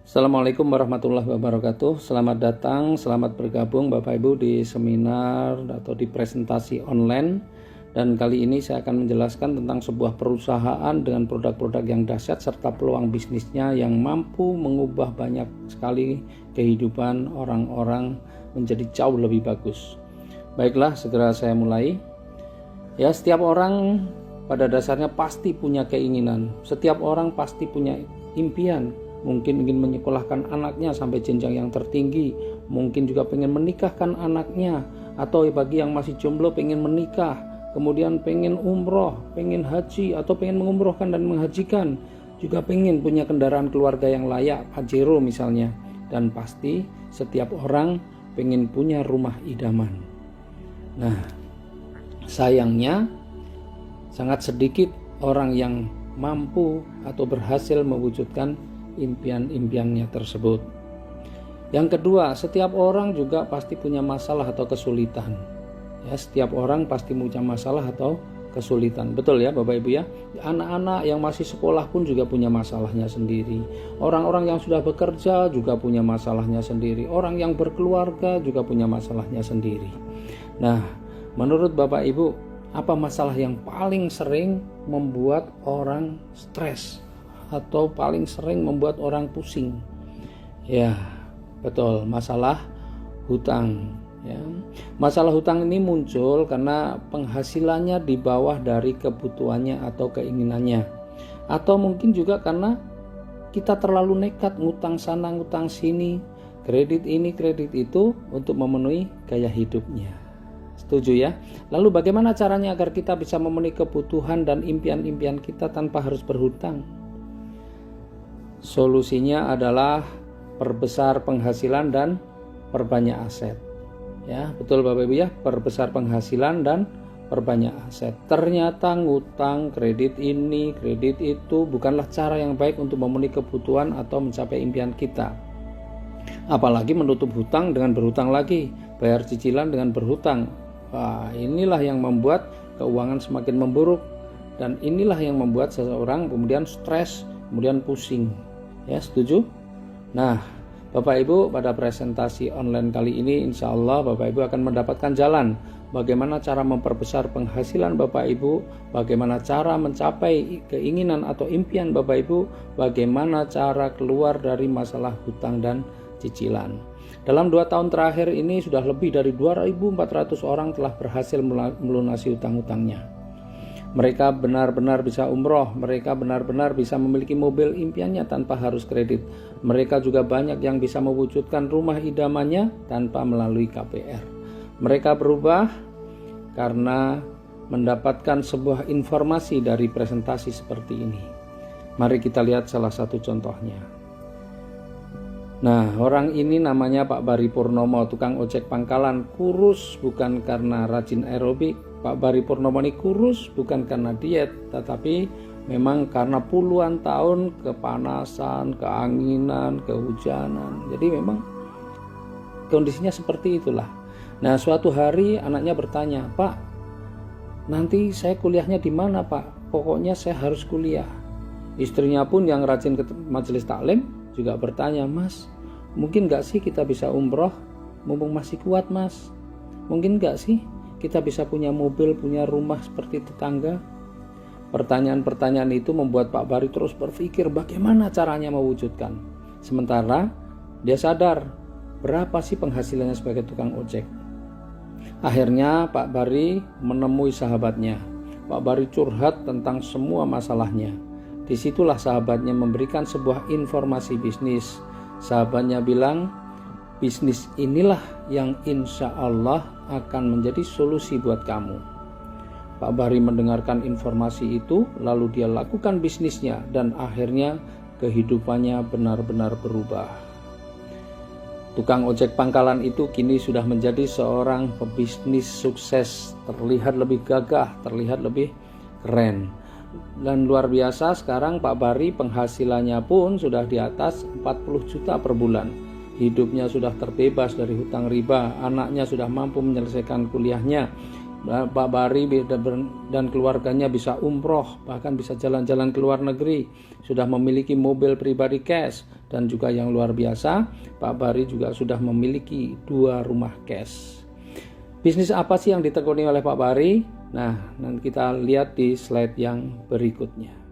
Assalamualaikum warahmatullahi wabarakatuh. Selamat datang, selamat bergabung Bapak Ibu di seminar atau di presentasi online. Dan kali ini saya akan menjelaskan tentang sebuah perusahaan dengan produk-produk yang dahsyat serta peluang bisnisnya yang mampu mengubah banyak sekali kehidupan orang-orang menjadi jauh lebih bagus. Baiklah, segera saya mulai. Ya, setiap orang pada dasarnya pasti punya keinginan. Setiap orang pasti punya impian. Mungkin ingin menyekolahkan anaknya sampai jenjang yang tertinggi, mungkin juga pengen menikahkan anaknya, atau bagi yang masih jomblo pengen menikah, kemudian pengen umroh, pengen haji, atau pengen mengumrohkan dan menghajikan, juga pengen punya kendaraan keluarga yang layak, Pajero misalnya. Dan pasti setiap orang pengen punya rumah idaman. Nah, sayangnya sangat sedikit orang yang mampu atau berhasil mewujudkan impian-impiannya tersebut. Yang kedua, setiap orang juga pasti punya masalah atau kesulitan. Ya, setiap orang pasti punya masalah atau kesulitan. Betul ya Bapak Ibu ya? Anak-anak yang masih sekolah pun juga punya masalahnya sendiri. Orang-orang yang sudah bekerja juga punya masalahnya sendiri. Orang yang berkeluarga juga punya masalahnya sendiri. Nah, menurut Bapak Ibu, apa masalah yang paling sering membuat orang stres atau paling sering membuat orang pusing? Ya, betul, masalah hutang ya. Masalah hutang ini muncul karena penghasilannya di bawah dari kebutuhannya atau keinginannya, atau mungkin juga karena kita terlalu nekat ngutang sana ngutang sini, kredit ini kredit itu untuk memenuhi gaya hidupnya. Setuju ya? Lalu bagaimana caranya agar kita bisa memenuhi kebutuhan dan impian-impian kita tanpa harus berhutang? Solusinya adalah perbesar penghasilan dan perbanyak aset. Ya, betul Bapak Ibu ya, perbesar penghasilan dan perbanyak aset. Ternyata ngutang, kredit ini, kredit itu bukanlah cara yang baik untuk memenuhi kebutuhan atau mencapai impian kita. Apalagi menutup hutang dengan berhutang lagi, bayar cicilan dengan berhutang. Wah, inilah yang membuat keuangan semakin memburuk, dan inilah yang membuat seseorang kemudian stres, kemudian pusing. Ya, setuju? Nah, Bapak Ibu, pada presentasi online kali ini insya Allah Bapak Ibu akan mendapatkan jalan bagaimana cara memperbesar penghasilan Bapak Ibu, bagaimana cara mencapai keinginan atau impian Bapak Ibu, bagaimana cara keluar dari masalah hutang dan cicilan. Dalam 2 tahun terakhir ini sudah lebih dari 2.400 orang telah berhasil melunasi hutang-hutangnya. Mereka benar-benar bisa umroh, mereka benar-benar bisa memiliki mobil impiannya tanpa harus kredit. Mereka juga banyak yang bisa mewujudkan rumah idamannya tanpa melalui KPR. Mereka berubah karena mendapatkan sebuah informasi dari presentasi seperti ini. Mari kita lihat salah satu contohnya. Nah, orang ini namanya Pak Bari Purnomo, tukang ojek pangkalan, kurus bukan karena rajin aerobik. Pak Bari Purnomo ini kurus bukan karena diet, tetapi memang karena puluhan tahun kepanasan, keanginan, kehujanan. Jadi memang kondisinya seperti itulah. Nah, suatu hari anaknya bertanya, "Pak, nanti saya kuliahnya di mana, Pak? Pokoknya saya harus kuliah." Istrinya pun yang rajin ke majelis taklim juga bertanya, "Mas, mungkin gak sih kita bisa umroh mumpung masih kuat, Mas? Mungkin gak sih kita bisa punya mobil, punya rumah seperti tetangga?" Pertanyaan-pertanyaan itu membuat Pak Bari terus berpikir bagaimana caranya mewujudkan. Sementara dia sadar berapa sih penghasilannya sebagai tukang ojek. Akhirnya Pak Bari menemui sahabatnya. Pak Bari curhat tentang semua masalahnya. Disitulah sahabatnya memberikan sebuah informasi bisnis. Sahabatnya bilang, bisnis inilah yang insya Allah akan menjadi solusi buat kamu. Pak Bari mendengarkan informasi itu, lalu dia lakukan bisnisnya dan akhirnya kehidupannya benar-benar berubah. Tukang ojek pangkalan itu kini sudah menjadi seorang pebisnis sukses, terlihat lebih gagah, terlihat lebih keren. Dan luar biasa, sekarang Pak Bari penghasilannya pun sudah di atas 40 juta per bulan. Hidupnya sudah terbebas dari hutang riba, anaknya sudah mampu menyelesaikan kuliahnya. Pak Bari dan keluarganya bisa umroh, bahkan bisa jalan-jalan ke luar negeri, sudah memiliki mobil pribadi cash, dan juga yang luar biasa, Pak Bari juga sudah memiliki 2 rumah cash. Bisnis apa sih yang ditekuni oleh Pak Bari? Nah, nanti kita lihat di slide yang berikutnya.